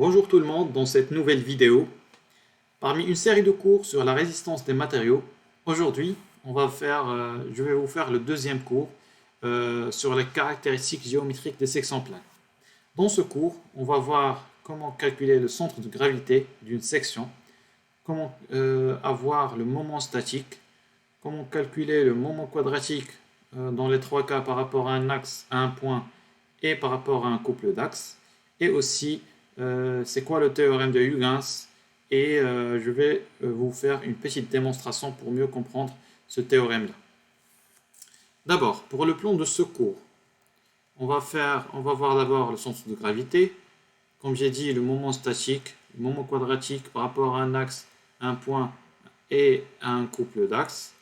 Bonjour tout le monde, dans cette nouvelle vidéo, parmi une série de cours sur la résistance des matériaux, aujourd'hui je vais vous faire le deuxième cours sur les caractéristiques géométriques des sections planes. Dans ce cours, on va voir comment calculer le centre de gravité d'une section, comment avoir le moment statique, comment calculer le moment quadratique dans les trois cas par rapport à un axe, à un point et par rapport à un couple d'axes, et aussi c'est quoi le théorème de Huygens, et je vais vous faire une petite démonstration pour mieux comprendre ce théorème-là. D'abord, pour le plan de ce cours, on va voir d'abord le centre de gravité, comme j'ai dit, le moment statique, le moment quadratique par rapport à un axe, un point et à un couple d'axes.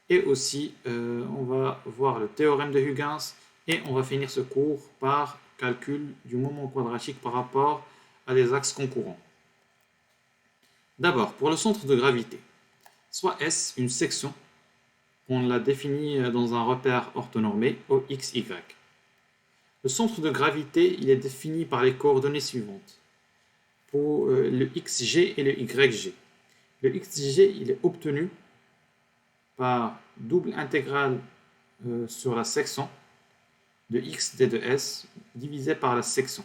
Et aussi, on va voir le théorème de Huygens et on va finir ce cours par calcul du moment quadratique par rapport à des axes concurrents. D'abord, pour le centre de gravité, soit S une section, on l'a définie dans un repère orthonormé OXY. Le centre de gravité, il est défini par les coordonnées suivantes. Pour le XG et le YG. Le XG, il est obtenu par double intégrale sur la section de x d de s divisé par la section.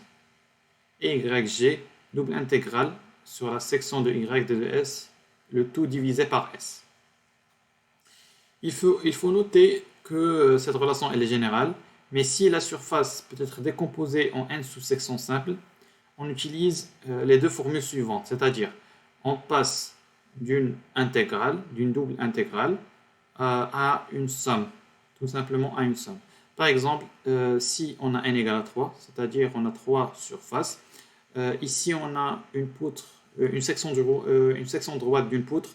Et YG, double intégrale sur la section de y d de s, le tout divisé par s. Il faut noter que cette relation elle est générale, mais si la surface peut être décomposée en n sous-sections simples, on utilise les deux formules suivantes, c'est-à-dire on passe d'une double intégrale, à une somme, tout simplement à une somme. Par exemple, si on a n égale à 3, c'est-à-dire on a 3 surfaces, ici on a une section droite d'une poutre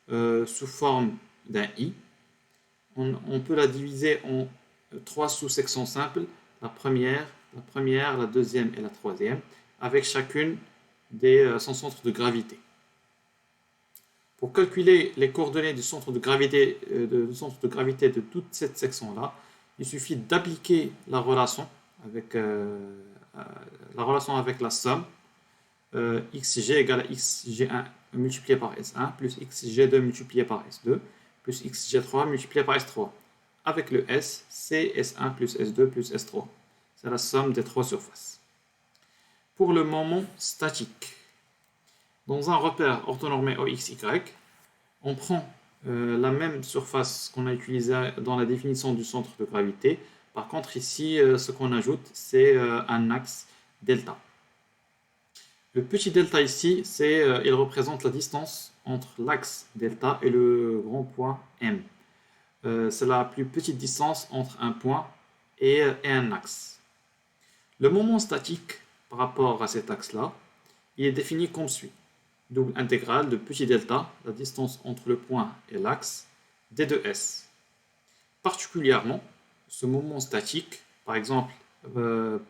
sous forme d'un i. On peut la diviser en 3 sous-sections simples, la première, la deuxième et la troisième, avec chacune son centre de gravité. Pour calculer les coordonnées du centre de gravité de toute cette section-là, il suffit d'appliquer la relation avec la somme xg égale à xg1 multiplié par s1 plus xg2 multiplié par s2 plus xg3 multiplié par s3. Avec le s, c'est s1 plus s2 plus s3. C'est la somme des trois surfaces. Pour le moment statique, dans un repère orthonormé OXY, on prend la même surface qu'on a utilisée dans la définition du centre de gravité. Par contre, ici, ce qu'on ajoute, c'est un axe delta. Le petit delta ici, il représente la distance entre l'axe delta et le grand point M. C'est la plus petite distance entre un point et un axe. Le moment statique par rapport à cet axe-là, il est défini comme suit. Double intégrale de petit delta, la distance entre le point et l'axe, d de s. Particulièrement, ce moment statique, par exemple, le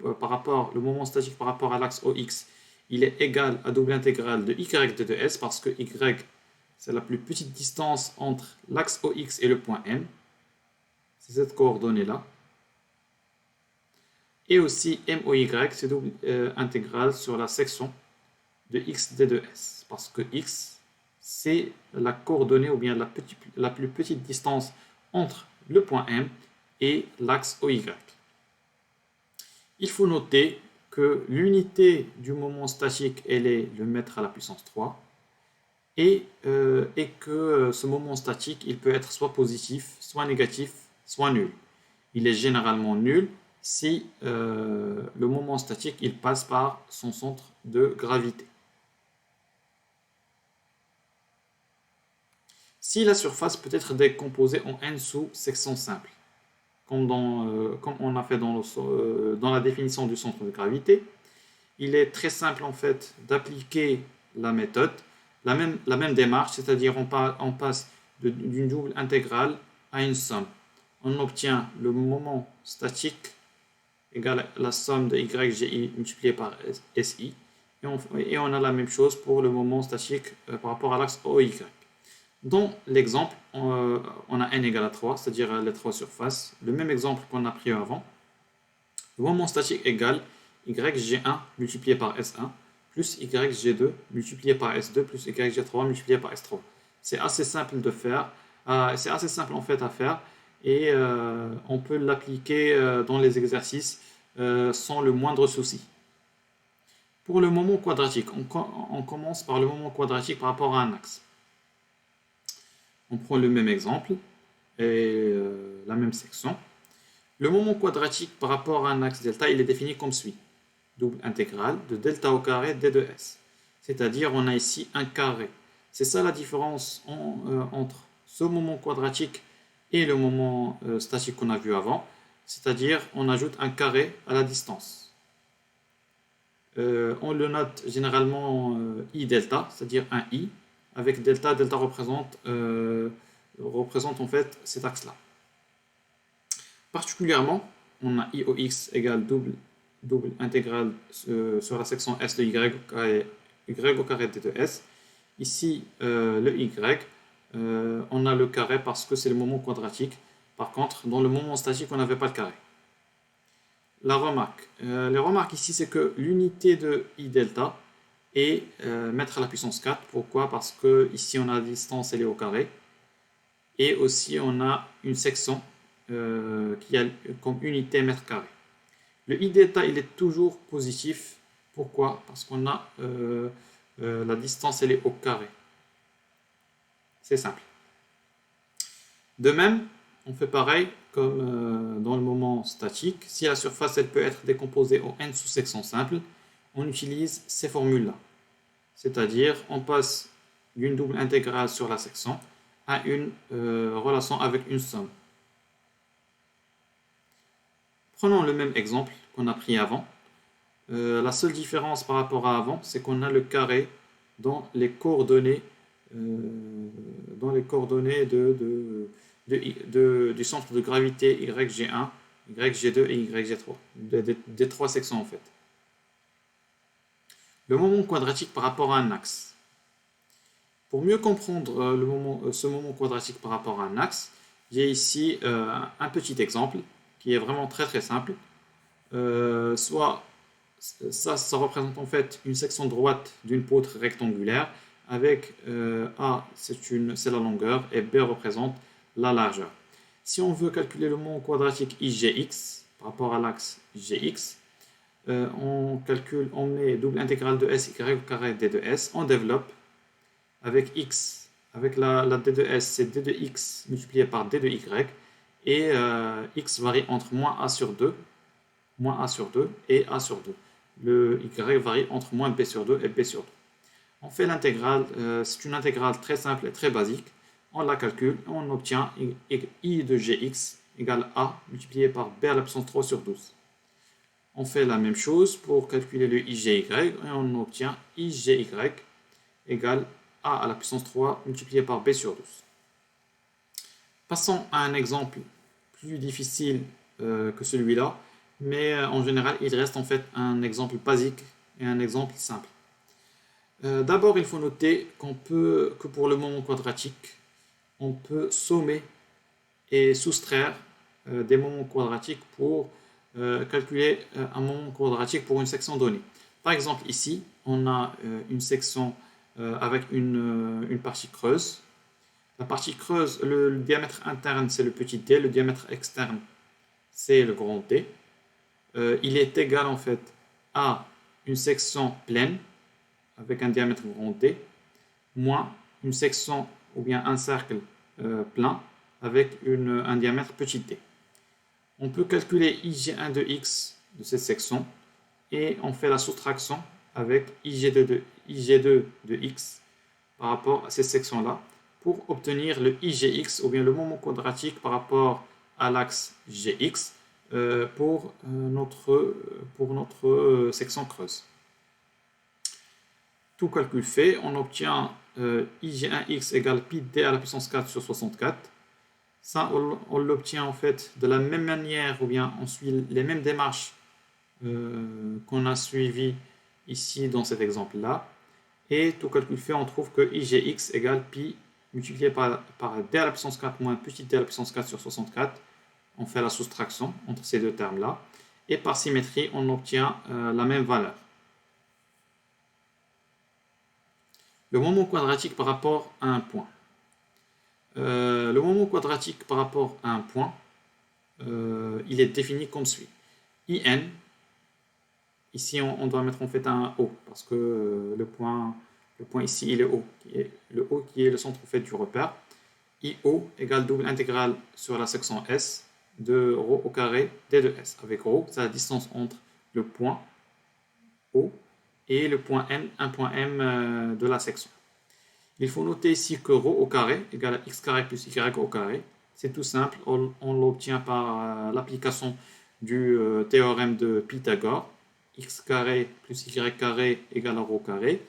moment statique par rapport à l'axe OX, il est égal à double intégrale de y d de s, parce que y, c'est la plus petite distance entre l'axe OX et le point M. C'est cette coordonnée-là. Et aussi MOY, c'est double intégrale sur la section de x d de s, parce que x, c'est la coordonnée ou bien la plus petite distance entre le point M et l'axe OY. Il faut noter que l'unité du moment statique, elle est le mètre à la puissance 3, et que ce moment statique, il peut être soit positif, soit négatif, soit nul. Il est généralement nul si le moment statique, il passe par son centre de gravité. Si la surface peut être décomposée en n sous-sections simples, comme on a fait dans la définition du centre de gravité, il est très simple en fait d'appliquer la méthode, la même démarche, c'est-à-dire on passe d'une double intégrale à une somme. On obtient le moment statique égale à la somme de YGI multiplié par SI, et on a la même chose pour le moment statique par rapport à l'axe OY. Dans l'exemple, on a n égale à 3, c'est-à-dire les trois surfaces. Le même exemple qu'on a pris avant. Le moment statique égale YG1 multiplié par S1 plus YG2 multiplié par S2 plus YG3 multiplié par S3. C'est assez simple de faire, c'est assez simple en fait à faire et on peut l'appliquer dans les exercices sans le moindre souci. Pour le moment quadratique, on commence par le moment quadratique par rapport à un axe. On prend le même exemple et la même section. Le moment quadratique par rapport à un axe delta, il est défini comme suit. Double intégrale de delta au carré d de s. C'est-à-dire, on a ici un carré. C'est ça la différence entre ce moment quadratique et le moment statique qu'on a vu avant. C'est-à-dire, on ajoute un carré à la distance. On le note généralement i delta, c'est-à-dire un i, avec delta. Delta représente en fait cet axe-là. Particulièrement, on a i au x égale double intégrale sur la section s de y au carré d de s. Ici, le y, on a le carré parce que c'est le moment quadratique. Par contre, dans le moment statique, on n'avait pas le carré. La remarque. Les remarques ici, c'est que l'unité de i delta est mètre à la puissance 4. Pourquoi? Parce que ici, on a la distance, elle est au carré. Et aussi, on a une section qui a comme unité mètre carré. Le i delta, il est toujours positif. Pourquoi? Parce qu'on a la distance, elle est au carré. C'est simple. De même, on fait pareil comme dans le moment statique. Si la surface, elle peut être décomposée en n sous-sections simples, on utilise ces formules-là. C'est-à-dire, on passe d'une double intégrale sur la section à une relation avec une somme. Prenons le même exemple qu'on a pris avant. La seule différence par rapport à avant, c'est qu'on a le carré dans les coordonnées, du centre de gravité YG1, YG2 et YG3, des trois sections en fait. Le moment quadratique par rapport à un axe. Pour mieux comprendre ce moment quadratique par rapport à un axe, j'ai ici un petit exemple qui est vraiment très très simple. Ça représente en fait une section droite d'une poutre rectangulaire avec A, c'est la longueur et B représente la largeur. Si on veut calculer le moment quadratique IGX par rapport à l'axe GX, on met double intégrale de S y au carré d de S, on développe avec x, avec la d de S, c'est d de x multiplié par d de y, et x varie entre moins a sur 2 et a sur 2. Le y varie entre moins b sur 2 et b sur 2. On fait l'intégrale, c'est une intégrale très simple et très basique. On la calcule et on obtient i de gx égale a multiplié par b à la puissance 3 sur 12. On fait la même chose pour calculer le ijy et on obtient ijy égale a à la puissance 3 multiplié par b sur 12. Passons à un exemple plus difficile que celui-là, mais en général, il reste en fait un exemple basique et un exemple simple. D'abord, il faut noter que pour le moment quadratique, on peut sommer et soustraire des moments quadratiques pour calculer un moment quadratique pour une section donnée. Par exemple, ici, on a une section avec une partie creuse. La partie creuse, le diamètre interne, c'est le petit d, le diamètre externe, c'est le grand D. Il est égal en fait à une section pleine avec un diamètre grand D, moins une section ou bien un cercle plein avec un diamètre petit d. On peut calculer Ig1 de x de cette section et on fait la soustraction avec Ig2 de x par rapport à ces sections-là pour obtenir le Igx ou bien le moment quadratique par rapport à l'axe Gx pour notre section creuse. Tout calcul fait, on obtient Ig1x égale pi d à la puissance 4 sur 64. Ça, on l'obtient en fait de la même manière, ou bien on suit les mêmes démarches qu'on a suivies ici dans cet exemple-là. Et tout calcul fait, on trouve que Igx égale pi multiplié par d à la puissance 4 moins petit d à la puissance 4 sur 64. On fait la soustraction entre ces deux termes-là. Et par symétrie, on obtient la même valeur. Le moment quadratique par rapport à un point. Le moment quadratique par rapport à un point, il est défini comme suit. IN, ici on doit mettre en fait un O, parce que le point ici il est O, le O qui est le centre en fait du repère. IO égale double intégrale sur la section S de ρ au carré d de S, avec ρ, c'est la distance entre le point O et le point M, un point M de la section. Il faut noter ici que ρ au carré égale à x carré plus y au carré. C'est tout simple, on l'obtient par l'application du théorème de Pythagore. X carré plus y carré égale à ρ au carré.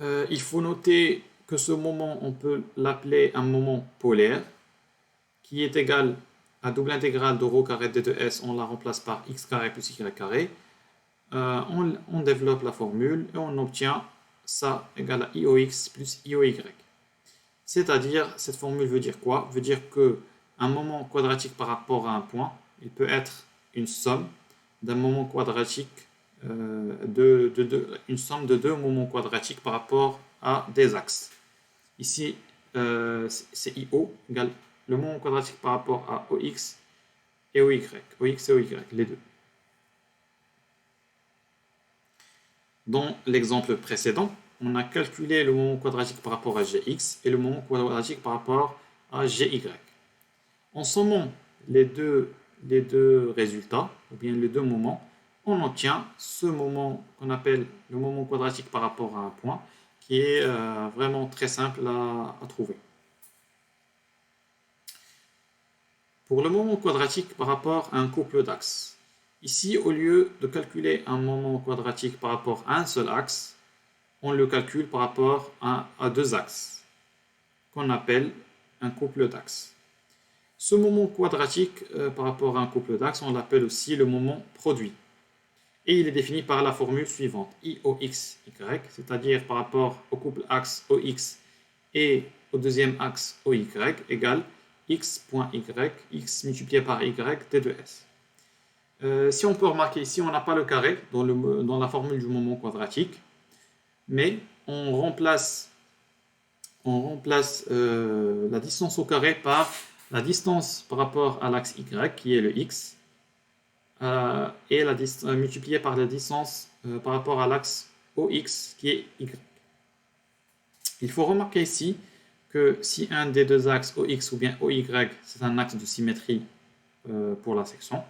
Il faut noter que ce moment, on peut l'appeler un moment polaire, qui est égal à double intégrale de ρ carré d de S, on la remplace par x carré plus y carré. On développe la formule et on obtient ça égale à IOX plus IOY. C'est-à-dire, cette formule veut dire quoi? Veut dire qu'un moment quadratique par rapport à un point, il peut être une somme d'un moment quadratique, une somme de deux moments quadratiques par rapport à des axes. Ici, c'est IO égale le moment quadratique par rapport à OX et OY. OX et OY, les deux. Dans l'exemple précédent, on a calculé le moment quadratique par rapport à Gx et le moment quadratique par rapport à Gy. En sommant les deux résultats, ou bien les deux moments, on obtient ce moment qu'on appelle le moment quadratique par rapport à un point, qui est vraiment très simple à trouver. Pour le moment quadratique par rapport à un couple d'axes, ici, au lieu de calculer un moment quadratique par rapport à un seul axe, on le calcule par rapport à deux axes, qu'on appelle un couple d'axes. Ce moment quadratique par rapport à un couple d'axes, on l'appelle aussi le moment produit. Et il est défini par la formule suivante, IOXY, c'est-à-dire par rapport au couple axe OX et au deuxième axe OY, égale x.y, x multiplié par y, d de S. Si on peut remarquer ici, on n'a pas le carré dans la formule du moment quadratique, mais on remplace la distance au carré par la distance par rapport à l'axe y, qui est le x, et multipliée par la distance par rapport à l'axe OX, qui est y. Il faut remarquer ici que si un des deux axes OX ou bien OY, c'est un axe de symétrie pour la section,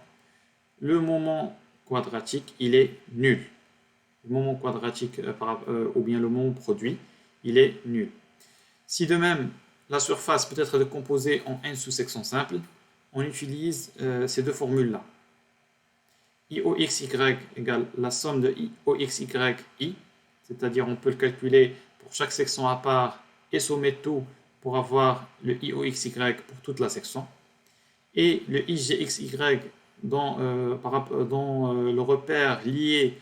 le moment quadratique, il est nul. Le moment quadratique ou bien le moment produit, il est nul. Si de même, la surface peut être décomposée en n sous-sections simples, on utilise ces deux formules-là. IOXY égale la somme de IOXY I, c'est-à-dire on peut le calculer pour chaque section à part et sommer tout pour avoir le IOXY pour toute la section. Et le IGXY dans le repère lié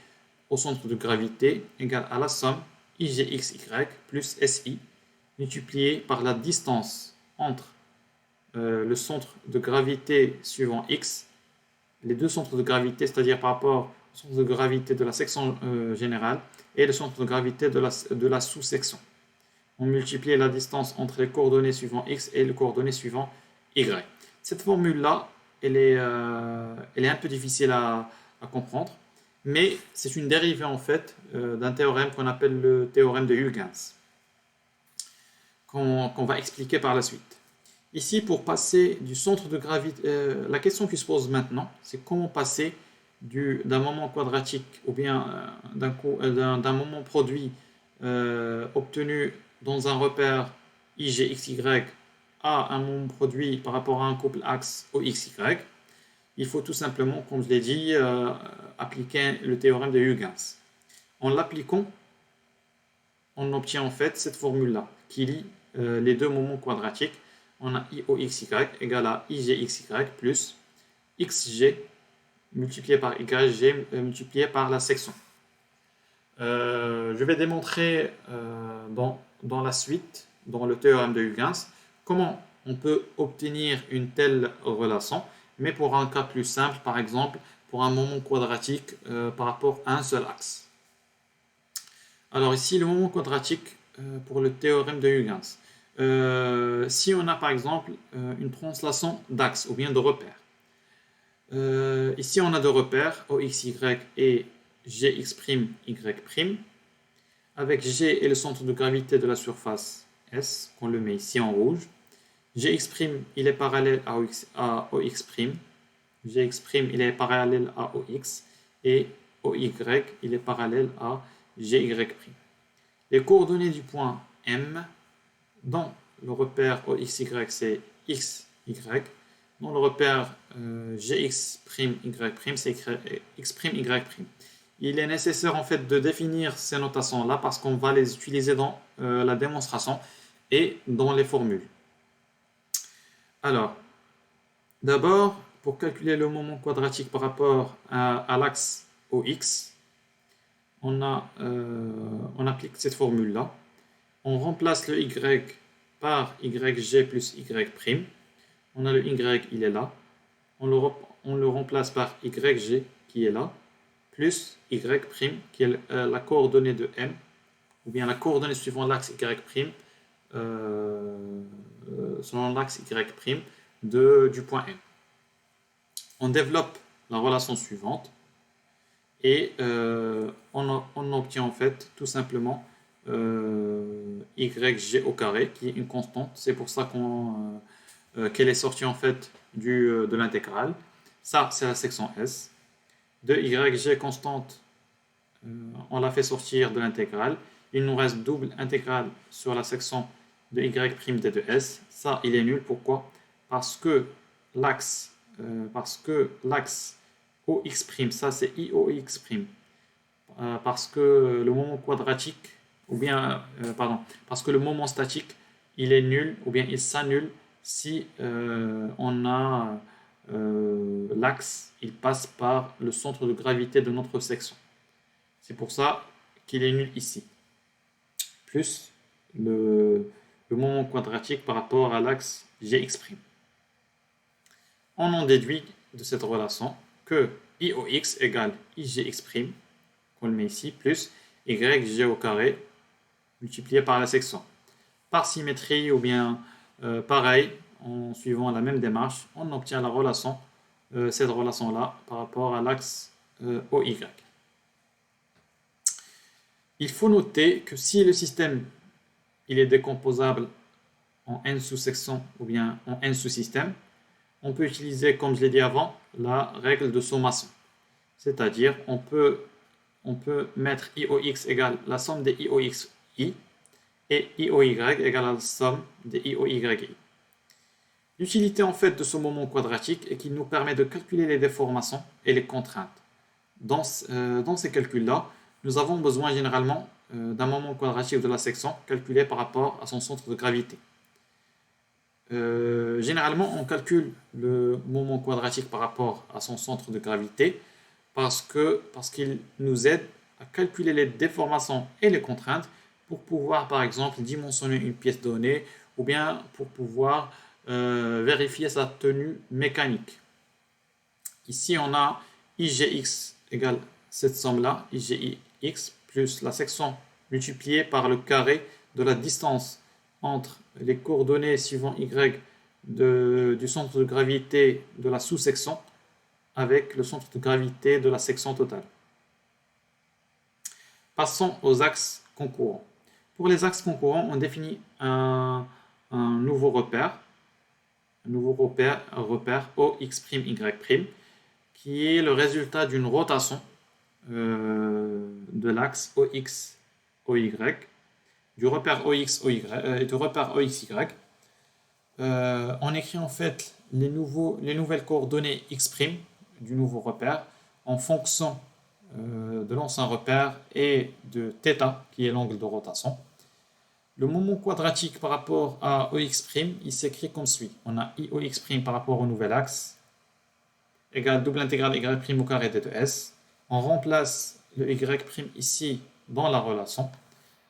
au centre de gravité égale à la somme IGXY plus SI multiplié par la distance entre le centre de gravité suivant X, les deux centres de gravité, c'est-à-dire par rapport au centre de gravité de la section générale et le centre de gravité de la sous-section. On multiplie la distance entre les coordonnées suivant X et les coordonnées suivant Y. Cette formule-là, elle est un peu difficile à comprendre, mais c'est une dérivée en fait d'un théorème qu'on appelle le théorème de Huygens, qu'on va expliquer par la suite. Ici, pour passer du centre de gravité, la question qui se pose maintenant, c'est comment passer d'un moment quadratique ou bien d'un moment produit obtenu dans un repère IGXY à un moment produit par rapport à un couple axe OXY. Il faut tout simplement, comme je l'ai dit, appliquer le théorème de Huygens. En l'appliquant, on obtient en fait cette formule-là qui lie les deux moments quadratiques. On a IOXY égale à IGXY plus XG multiplié par YG multiplié par la section. Je vais démontrer dans la suite, dans le théorème de Huygens, comment on peut obtenir une telle relation, mais pour un cas plus simple, par exemple, pour un moment quadratique par rapport à un seul axe. Alors ici, le moment quadratique pour le théorème de Huygens. Si on a par exemple une translation d'axe ou bien de repère. Ici, on a deux repères, OXY et GX'Y', avec G et le centre de gravité de la surface S, qu'on le met ici en rouge. Gx', il est parallèle à OX', Gx', il est parallèle à OX, et OY, il est parallèle à GY'. Les coordonnées du point M dans le repère OXY, c'est XY. Dans le repère GX'Y', c'est X'Y'. Il est nécessaire en fait de définir ces notations-là parce qu'on va les utiliser dans la démonstration et dans les formules. Alors, d'abord, pour calculer le moment quadratique par rapport à l'axe OX, on applique cette formule-là. On remplace le Y par YG plus Y'. On a le Y, il est là. On le remplace par YG qui est là, plus Y', qui est la coordonnée de M, ou bien la coordonnée suivant l'axe Y', selon l'axe Y' du point M. On développe la relation suivante et on obtient en fait tout simplement YG au carré qui est une constante. C'est pour ça qu'elle est sortie en fait de l'intégrale. Ça, c'est la section S. De YG constante, on l'a fait sortir de l'intégrale. Il nous reste double intégrale sur la section de Y' d de S. Ça, il est nul. Pourquoi? Parce que l'axe OX', ça c'est IOX'. Parce que le moment quadratique, ou bien, parce que le moment statique, il est nul, ou bien il s'annule si on a l'axe, il passe par le centre de gravité de notre section. C'est pour ça qu'il est nul ici. Plus le moment quadratique par rapport à l'axe Gx'. On en déduit de cette relation que IOX égale IGX', qu'on le met ici, plus YG au carré multiplié par la section. Par symétrie ou bien pareil, en suivant la même démarche, on obtient la relation, cette relation-là par rapport à l'axe OY. Il faut noter que si le système il est décomposable en n sous-sections ou bien en n sous-systèmes, on peut utiliser, comme je l'ai dit avant, la règle de sommation. C'est-à-dire, on peut mettre IOX égale la somme des IOXI et IOY égale la somme des IOYI. L'utilité en fait de ce moment quadratique est qu'il nous permet de calculer les déformations et les contraintes. Dans ces calculs-là, nous avons besoin généralement d'un moment quadratique de la section calculé par rapport à son centre de gravité. Généralement, on calcule le moment quadratique par rapport à son centre de gravité parce qu'il nous aide à calculer les déformations et les contraintes pour pouvoir, par exemple, dimensionner une pièce donnée ou bien pour pouvoir vérifier sa tenue mécanique. Ici, on a IGX égale cette somme-là, IGX plus la section multipliée par le carré de la distance entre les coordonnées suivant Y du centre de gravité de la sous-section avec le centre de gravité de la section totale. Passons aux axes concourants. Pour les axes concourants, on définit un nouveau repère OX'Y', qui est le résultat d'une rotation de l'axe OX-OY, du repère OX-OY et du repère OXY. On écrit en fait les nouvelles coordonnées X' du nouveau repère en fonction de l'ancien repère et de θ, qui est l'angle de rotation. Le moment quadratique par rapport à OX', il s'écrit comme suit. On a IOX' par rapport au nouvel axe, égale double intégrale Y' au carré d de S. On remplace le Y' ici dans la relation.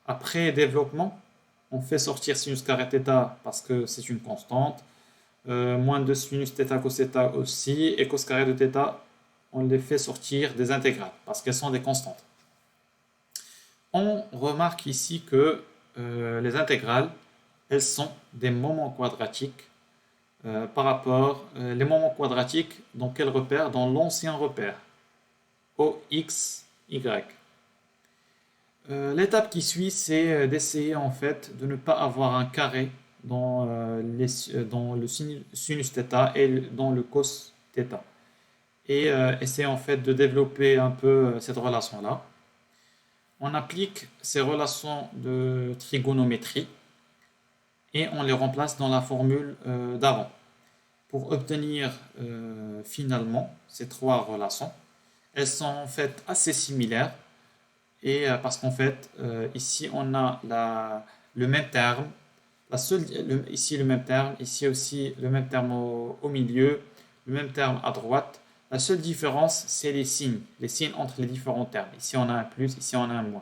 Après développement, on fait sortir sinus carré θ parce que c'est une constante. Moins de sinus θ cos θ aussi. Et cos carré de θ, on les fait sortir des intégrales parce qu'elles sont des constantes. On remarque ici que les intégrales, elles sont des moments quadratiques par rapport les moments quadratiques dans quel repère? Dans l'ancien repère, OX, Y. L'étape qui suit, c'est d'essayer en fait de ne pas avoir un carré dans le sinus θ et dans le cos θ. Et essayer en fait de développer un peu cette relation-là. On applique ces relations de trigonométrie et on les remplace dans la formule d'avant pour obtenir finalement ces trois relations. Elles sont en fait assez similaires et parce qu'en fait ici on a le même terme, ici le même terme, ici aussi le même terme au milieu, le même terme à droite. La seule différence c'est les signes entre les différents termes. Ici on a un plus, ici on a un moins.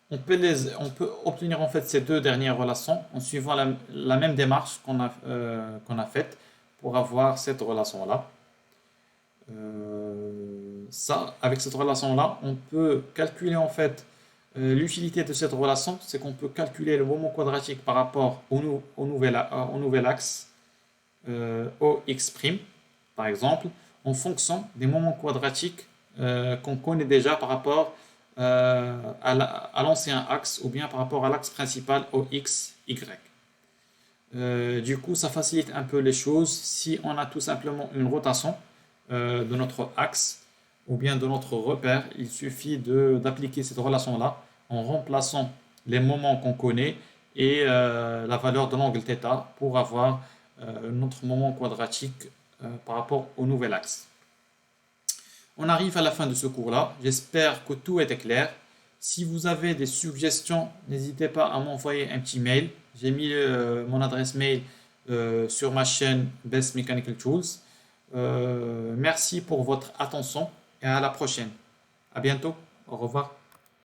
On peut obtenir en fait ces deux dernières relations en suivant la même démarche qu'on a faite pour avoir cette relation-là. Avec cette relation-là, on peut calculer en fait l'utilité de cette relation, c'est qu'on peut calculer le moment quadratique par rapport au nouvel axe OX', par exemple, en fonction des moments quadratiques qu'on connaît déjà par rapport à l'ancien axe ou bien par rapport à l'axe principal OX, Y. Du coup, ça facilite un peu les choses si on a tout simplement une rotation de notre axe ou bien de notre repère. Il suffit d'appliquer cette relation-là en remplaçant les moments qu'on connaît et la valeur de l'angle θ pour avoir notre moment quadratique par rapport au nouvel axe. On arrive à la fin de ce cours-là. J'espère que tout était clair. Si vous avez des suggestions, n'hésitez pas à m'envoyer un petit mail. J'ai mis mon adresse mail sur ma chaîne Best Mechanical Tools. Merci pour votre attention et à la prochaine. À bientôt. Au revoir.